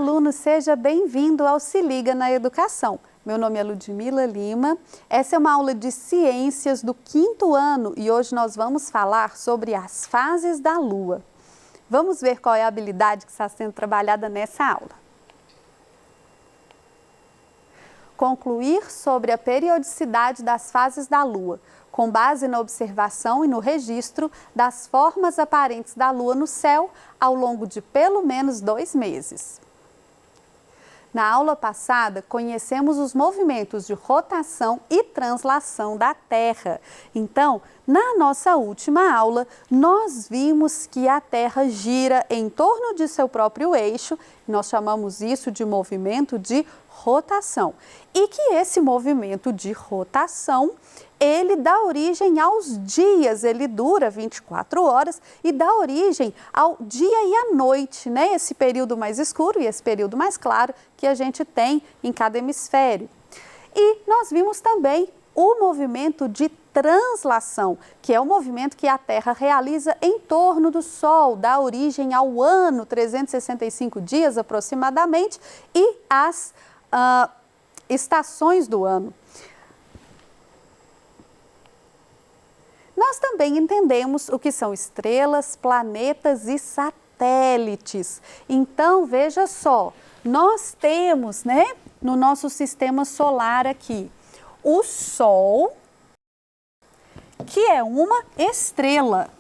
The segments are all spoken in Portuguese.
aluno, seja bem-vindo ao Se Liga na Educação. Meu nome é Ludmila Lima, essa é uma aula de Ciências do 5º ano e hoje nós vamos falar sobre as fases da Lua. Vamos ver qual é a habilidade que está sendo trabalhada nessa aula. Concluir sobre a periodicidade das fases da Lua, com base na observação e no registro das formas aparentes da Lua no céu ao longo de pelo menos 2 meses. Na aula passada, conhecemos os movimentos de rotação e translação da Terra. Então, na nossa última aula, nós vimos que a Terra gira em torno de seu próprio eixo, nós chamamos isso de movimento de rotação. E que esse movimento de rotação, ele dá origem aos dias, ele dura 24 horas e dá origem ao dia e à noite, né? Esse período mais escuro e esse período mais claro que a gente tem em cada hemisfério. E nós vimos também o movimento de translação, que é o movimento que a Terra realiza em torno do Sol, dá origem ao ano, 365 dias aproximadamente, e às estações do ano. Nós também entendemos o que são estrelas, planetas e satélites. Então, veja só, nós temos, né, no nosso sistema solar aqui, o Sol, que é uma estrela.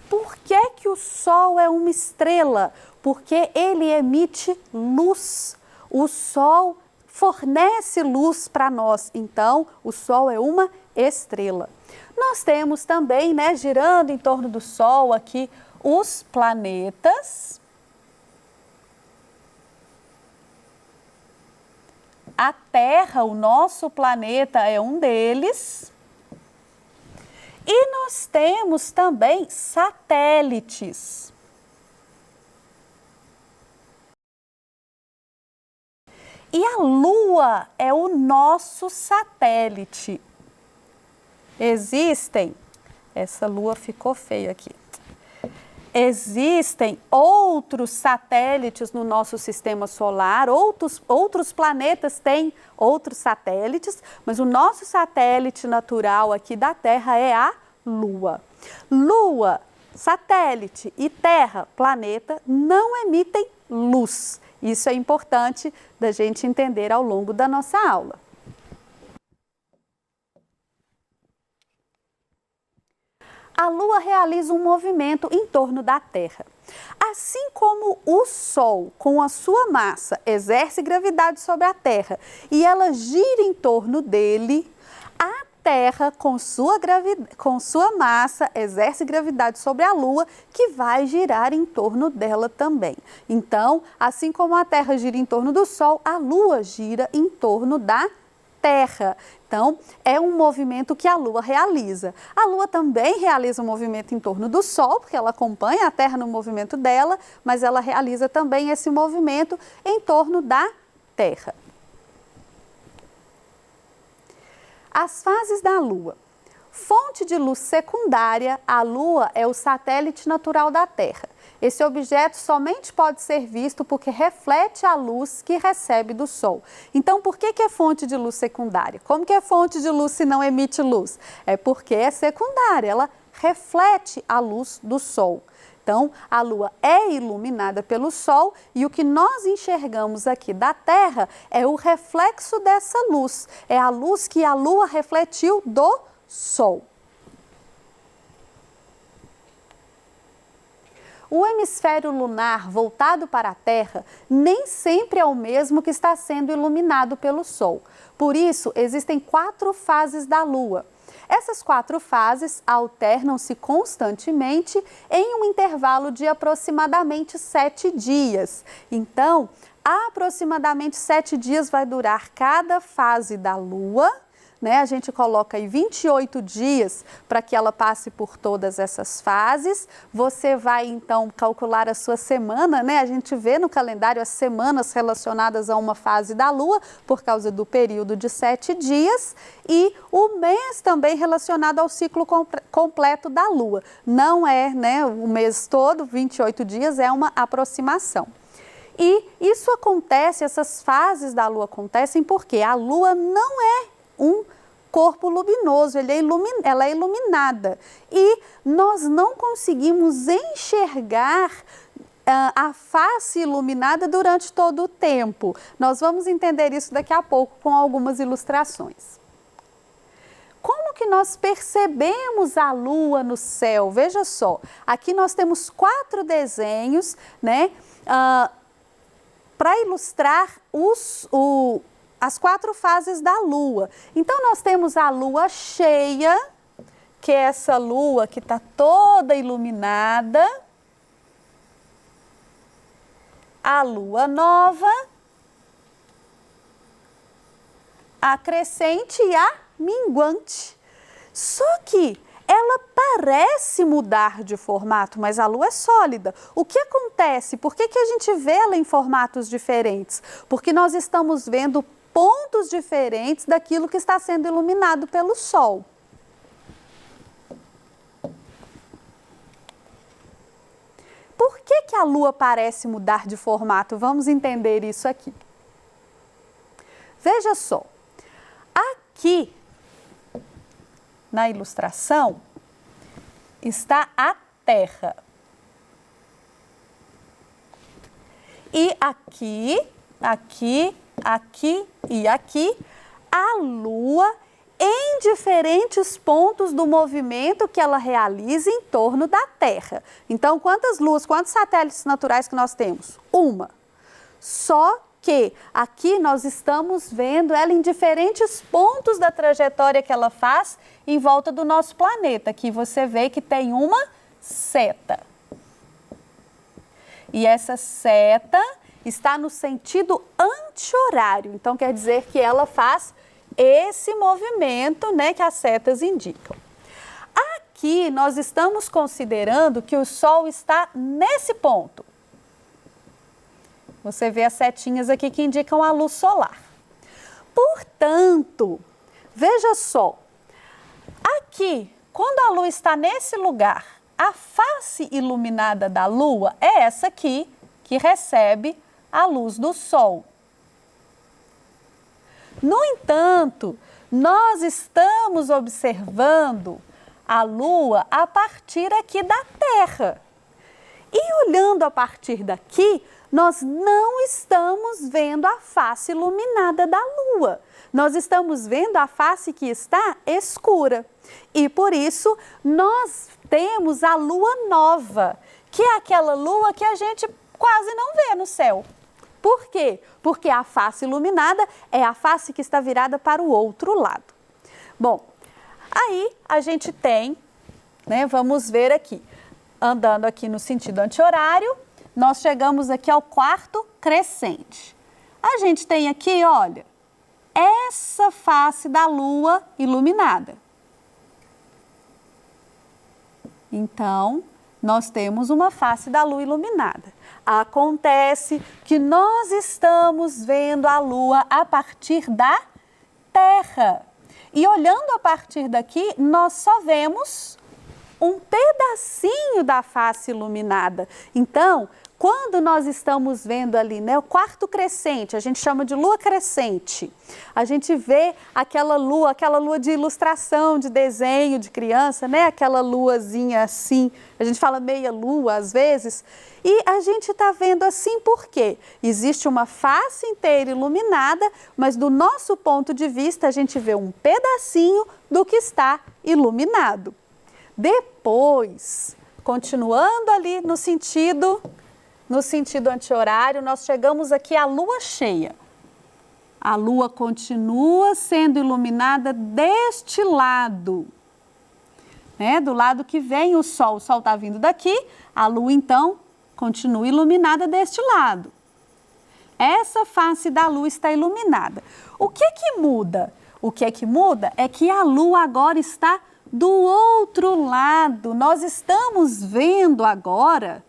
Por que o Sol é uma estrela? Porque ele emite luz. O Sol fornece luz para nós, então o Sol é uma estrela. Nós temos também, né, girando em torno do Sol aqui, os planetas. A Terra, o nosso planeta, é um deles. E nós temos também satélites. E a Lua é o nosso satélite. Essa Lua ficou feia aqui. Existem outros satélites no nosso sistema solar, outros planetas têm outros satélites, mas o nosso satélite natural aqui da Terra é a Lua. Lua, satélite e Terra, planeta, não emitem luz. Isso é importante da gente entender ao longo da nossa aula. A Lua realiza um movimento em torno da Terra. Assim como o Sol, com a sua massa, exerce gravidade sobre a Terra e ela gira em torno dele, a Terra, com sua massa, exerce gravidade sobre a Lua, que vai girar em torno dela também. Então, assim como a Terra gira em torno do Sol, a Lua gira em torno da Terra. Então, é um movimento que a Lua realiza. A Lua também realiza um movimento em torno do Sol, porque ela acompanha a Terra no movimento dela, mas ela realiza também esse movimento em torno da Terra. As fases da Lua. Fonte de luz secundária, a Lua é o satélite natural da Terra. Esse objeto somente pode ser visto porque reflete a luz que recebe do Sol. Então, por que é fonte de luz secundária? Como que é fonte de luz se não emite luz? É porque é secundária, ela reflete a luz do Sol. Então, a Lua é iluminada pelo Sol e o que nós enxergamos aqui da Terra é o reflexo dessa luz. É a luz que a Lua refletiu do Sol. O hemisfério lunar voltado para a Terra nem sempre é o mesmo que está sendo iluminado pelo Sol. Por isso, existem 4 fases da Lua. Essas 4 fases alternam-se constantemente em um intervalo de aproximadamente 7 dias. Então, aproximadamente 7 dias vai durar cada fase da Lua, né? A gente coloca aí 28 dias para que ela passe por todas essas fases. Você vai então calcular a sua semana, né? A gente vê no calendário as semanas relacionadas a uma fase da Lua, por causa do período de 7 dias, e o mês também relacionado ao ciclo completo da Lua. Não é, né, o mês todo, 28 dias, é uma aproximação. E isso acontece, essas fases da Lua acontecem porque a Lua não é um corpo luminoso, ela é iluminada. E nós não conseguimos enxergar a face iluminada durante todo o tempo. Nós vamos entender isso daqui a pouco com algumas ilustrações. Como que nós percebemos a Lua no céu? Veja só, aqui nós temos 4 desenhos, né, para ilustrar as 4 fases da Lua. Então, nós temos a Lua cheia, que é essa Lua que está toda iluminada. A Lua nova, a crescente e a minguante. Só que ela parece mudar de formato, mas a Lua é sólida. O que acontece? Por que a gente vê ela em formatos diferentes? Porque nós estamos vendo pontos diferentes daquilo que está sendo iluminado pelo Sol. Por que a Lua parece mudar de formato? Vamos entender isso aqui. Veja só, aqui na ilustração está a Terra. E aqui, aqui, aqui e aqui, a Lua em diferentes pontos do movimento que ela realiza em torno da Terra. Então, quantas luas, quantos satélites naturais que nós temos? Uma. Só que aqui nós estamos vendo ela em diferentes pontos da trajetória que ela faz em volta do nosso planeta. Aqui você vê que tem uma seta. E essa seta está no sentido anti-horário. Então, quer dizer que ela faz esse movimento, né, que as setas indicam. Aqui nós estamos considerando que o Sol está nesse ponto. Você vê as setinhas aqui que indicam a luz solar. Portanto, veja só, aqui, quando a Lua está nesse lugar, a face iluminada da Lua é essa aqui, que recebe a luz do Sol. No entanto, nós estamos observando a Lua a partir aqui da Terra. E olhando a partir daqui, nós não estamos vendo a face iluminada da Lua. Nós estamos vendo a face que está escura. E por isso, nós temos a Lua nova, que é aquela Lua que a gente quase não vê no céu. Por quê? Porque a face iluminada é a face que está virada para o outro lado. Bom, aí a gente tem, né, vamos ver aqui, andando aqui no sentido anti-horário, nós chegamos aqui ao quarto crescente. A gente tem aqui, olha, essa face da Lua iluminada. Então, nós temos uma face da Lua iluminada. Acontece que nós estamos vendo a Lua a partir da Terra. E olhando a partir daqui, nós só vemos um pedacinho da face iluminada. Então, quando nós estamos vendo ali, né, o quarto crescente, a gente chama de lua crescente, a gente vê aquela lua de ilustração, de desenho de criança, né, aquela luazinha assim, a gente fala meia lua às vezes, e a gente está vendo assim por quê? Existe uma face inteira iluminada, mas do nosso ponto de vista a gente vê um pedacinho do que está iluminado. Depois, continuando ali no sentido anti-horário, nós chegamos aqui à lua cheia. A lua continua sendo iluminada deste lado, né? Do lado que vem o sol está vindo daqui, a lua então continua iluminada deste lado. Essa face da lua está iluminada. O que muda? O que é que muda? É que a Lua agora está do outro lado. Nós estamos vendo agora,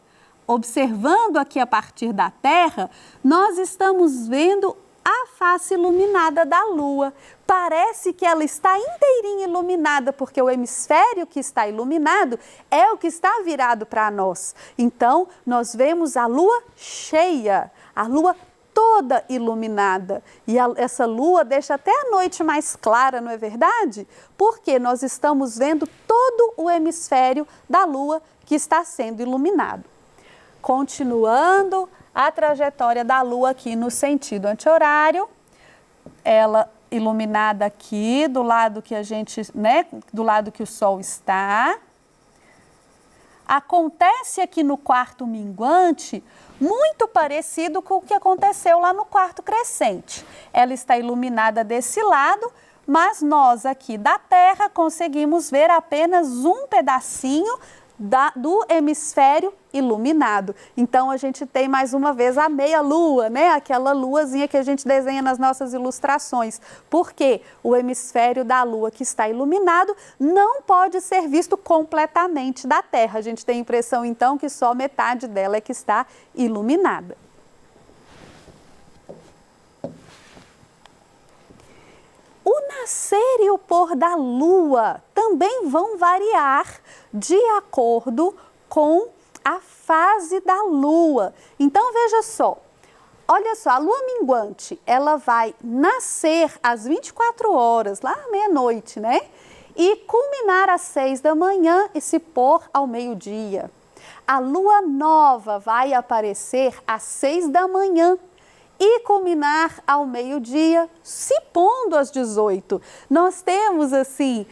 observando aqui a partir da Terra, nós estamos vendo a face iluminada da Lua. Parece que ela está inteirinha iluminada, porque o hemisfério que está iluminado é o que está virado para nós. Então, nós vemos a Lua cheia, a Lua toda iluminada. E essa Lua deixa até a noite mais clara, não é verdade? Porque nós estamos vendo todo o hemisfério da Lua que está sendo iluminado. Continuando a trajetória da Lua aqui no sentido anti-horário, ela iluminada aqui do lado que a gente, do lado que o Sol está. Acontece aqui no quarto minguante muito parecido com o que aconteceu lá no quarto crescente. Ela está iluminada desse lado, mas nós aqui da Terra conseguimos ver apenas um pedacinho do hemisfério iluminado. Então, a gente tem mais uma vez a meia-lua, né? Aquela luazinha que a gente desenha nas nossas ilustrações. Porque o hemisfério da Lua que está iluminado não pode ser visto completamente da Terra. A gente tem a impressão, então, que só metade dela é que está iluminada. O nascer e o pôr da Lua também vão variar de acordo com a fase da Lua. Então, veja só, olha só, a Lua minguante, ela vai nascer às 24 horas, lá à meia-noite, né? E culminar às 6 da manhã e se pôr ao meio-dia. A Lua nova vai aparecer às 6 da manhã e culminar ao meio-dia, se pondo às 18. Nós temos, assim,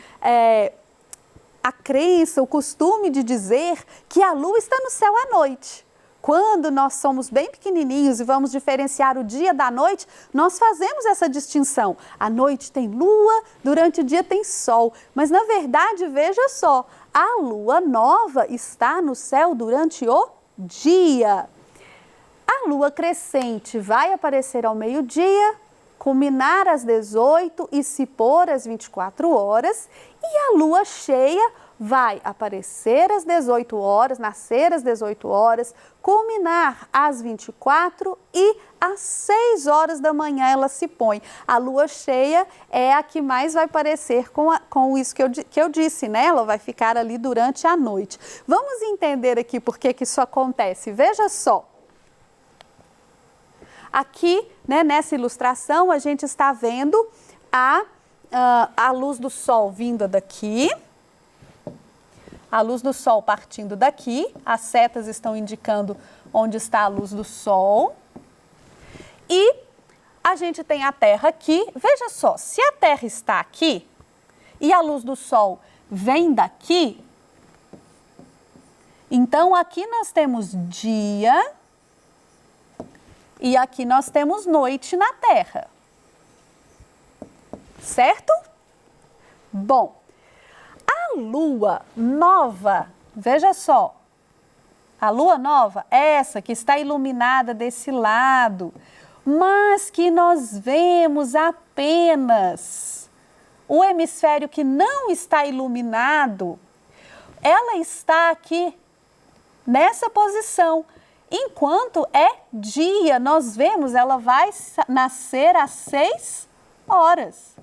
a crença, o costume de dizer que a Lua está no céu à noite. Quando nós somos bem pequenininhos e vamos diferenciar o dia da noite, nós fazemos essa distinção. À noite tem Lua, durante o dia tem Sol. Mas, na verdade, veja só, a Lua nova está no céu durante o dia. A Lua crescente vai aparecer ao meio-dia, culminar às 18 e se pôr às 24 horas. E a Lua cheia vai aparecer às 18 horas, nascer às 18 horas, culminar às 24 e às 6 horas da manhã ela se põe. A Lua cheia é a que mais vai parecer com isso que eu disse, né? Ela vai ficar ali durante a noite. Vamos entender aqui por que isso acontece. Veja só. Aqui, né, nessa ilustração, a gente está vendo a luz do Sol vindo daqui, a luz do Sol partindo daqui, as setas estão indicando onde está a luz do Sol. E a gente tem a Terra aqui. Veja só, se a Terra está aqui e a luz do Sol vem daqui, então aqui nós temos dia e aqui nós temos noite na Terra. Certo? Bom, a Lua nova, veja só, a Lua nova é essa que está iluminada desse lado, mas que nós vemos apenas o hemisfério que não está iluminado, ela está aqui nessa posição. Enquanto é dia, nós vemos, ela vai nascer às 6 horas.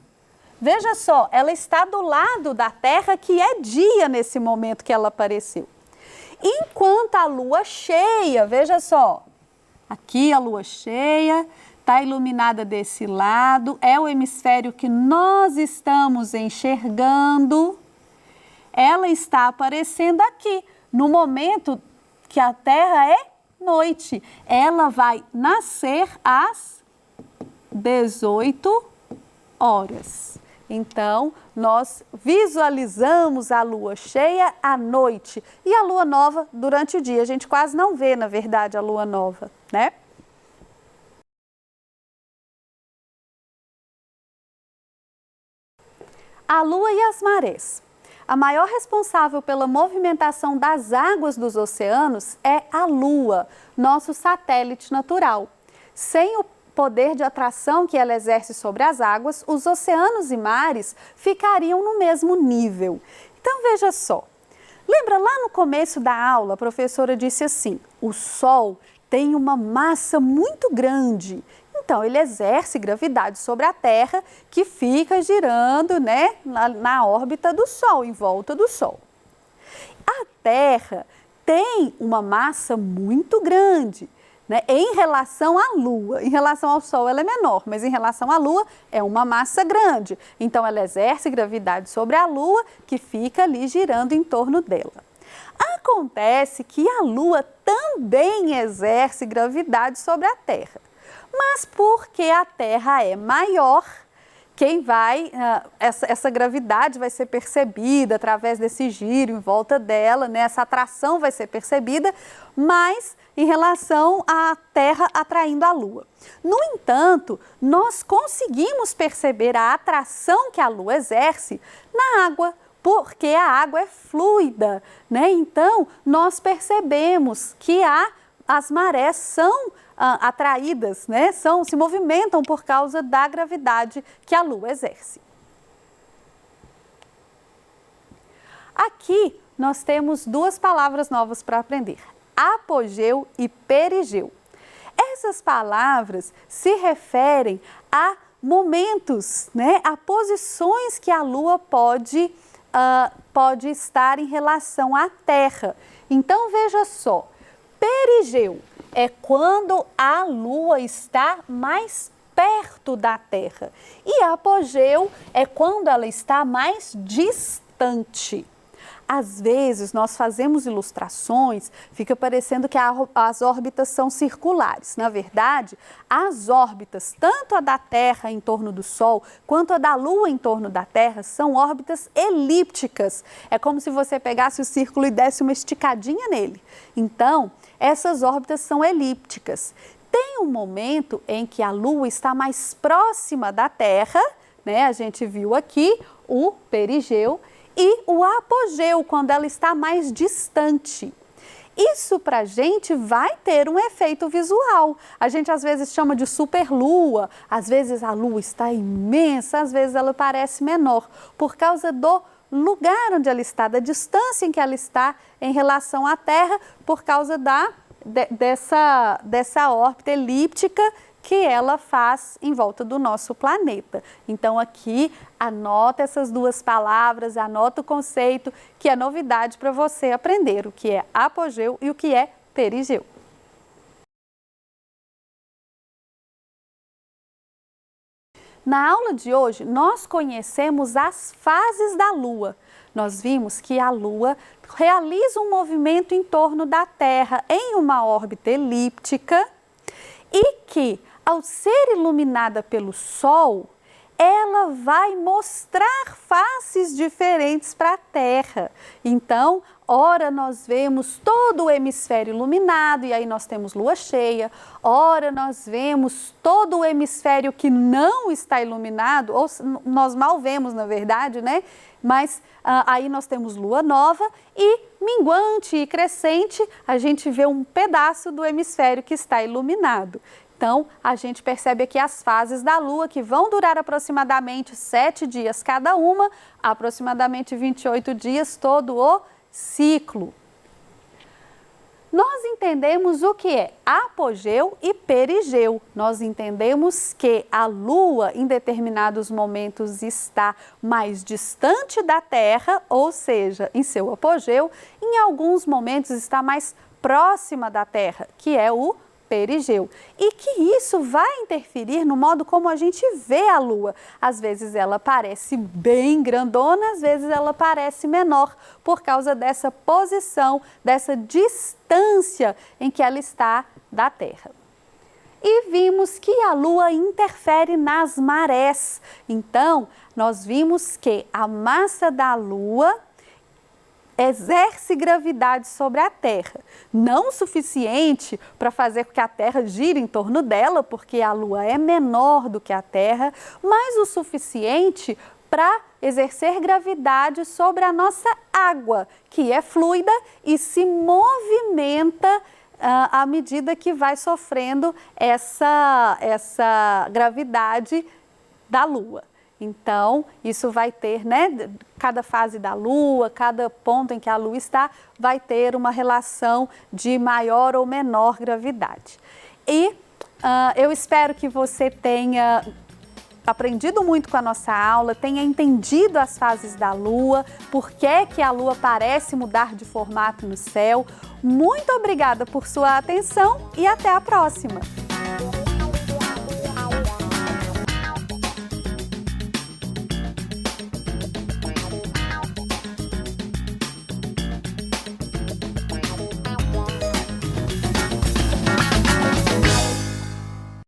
Veja só, ela está do lado da Terra, que é dia nesse momento que ela apareceu. Enquanto a Lua cheia, veja só, aqui a Lua cheia, está iluminada desse lado, é o hemisfério que nós estamos enxergando, ela está aparecendo aqui, no momento que a Terra é noite. Ela vai nascer às 18 horas. Então, nós visualizamos a Lua cheia à noite e a Lua nova durante o dia. A gente quase não vê, na verdade, a Lua nova, né? A Lua e as marés. A maior responsável pela movimentação das águas dos oceanos é a Lua, nosso satélite natural. Sem poder de atração que ela exerce sobre as águas, os oceanos e mares ficariam no mesmo nível. Então veja só, lembra lá no começo da aula, a professora disse assim, o Sol tem uma massa muito grande, então ele exerce gravidade sobre a Terra que fica girando, né, na órbita do Sol, em volta do Sol. A Terra tem uma massa muito grande, né, em relação à Lua. Em relação ao Sol ela é menor, mas em relação à Lua é uma massa grande. Então ela exerce gravidade sobre a Lua que fica ali girando em torno dela. Acontece que a Lua também exerce gravidade sobre a Terra, mas porque a Terra é maior, essa gravidade vai ser percebida através desse giro em volta dela, né? Essa atração vai ser percebida, mas em relação à Terra atraindo a Lua. No entanto, nós conseguimos perceber a atração que a Lua exerce na água, porque a água é fluida, né? Então, nós percebemos que as marés são atraídas, né? Se movimentam por causa da gravidade que a Lua exerce. Aqui nós temos duas palavras novas para aprender, apogeu e perigeu. Essas palavras se referem a momentos, né? A posições que a Lua pode estar em relação à Terra. Então veja só, perigeu é quando a Lua está mais perto da Terra e apogeu é quando ela está mais distante. Às vezes nós fazemos ilustrações, fica parecendo que as órbitas são circulares. Na verdade, as órbitas, tanto a da Terra em torno do Sol, quanto a da Lua em torno da Terra, são órbitas elípticas. É como se você pegasse o círculo e desse uma esticadinha nele. Então, essas órbitas são elípticas. Tem um momento em que a Lua está mais próxima da Terra, né? A gente viu aqui o perigeu, e o apogeu, quando ela está mais distante. Isso para a gente vai ter um efeito visual. A gente às vezes chama de superlua, às vezes a Lua está imensa, às vezes ela parece menor, por causa do lugar onde ela está, da distância em que ela está em relação à Terra, por causa dessa órbita elíptica que ela faz em volta do nosso planeta. Então aqui anota essas duas palavras, anota o conceito que é novidade para você aprender, o que é apogeu e o que é perigeu. Na aula de hoje, nós conhecemos as fases da Lua. Nós vimos que a Lua realiza um movimento em torno da Terra em uma órbita elíptica e que, ao ser iluminada pelo Sol, ela vai mostrar faces diferentes para a Terra. Então, ora nós vemos todo o hemisfério iluminado e aí nós temos lua cheia, ora nós vemos todo o hemisfério que não está iluminado, ou nós mal vemos na verdade, né? Mas aí nós temos lua nova e minguante e crescente, a gente vê um pedaço do hemisfério que está iluminado. Então, a gente percebe aqui as fases da Lua, que vão durar aproximadamente 7 dias cada uma, aproximadamente 28 dias todo o ciclo. Nós entendemos o que é apogeu e perigeu. Nós entendemos que a Lua, em determinados momentos, está mais distante da Terra, ou seja, em seu apogeu, em alguns momentos está mais próxima da Terra, que é o perigeu, e que isso vai interferir no modo como a gente vê a Lua. Às vezes ela parece bem grandona, às vezes ela parece menor, por causa dessa posição, dessa distância em que ela está da Terra. E vimos que a Lua interfere nas marés. Então, nós vimos que a massa da Lua exerce gravidade sobre a Terra, não o suficiente para fazer com que a Terra gire em torno dela, porque a Lua é menor do que a Terra, mas o suficiente para exercer gravidade sobre a nossa água, que é fluida e se movimenta à medida que vai sofrendo essa gravidade da Lua. Então, isso vai ter, né, cada fase da Lua, cada ponto em que a Lua está, vai ter uma relação de maior ou menor gravidade. E eu espero que você tenha aprendido muito com a nossa aula, tenha entendido as fases da Lua, por que a Lua parece mudar de formato no céu. Muito obrigada por sua atenção e até a próxima!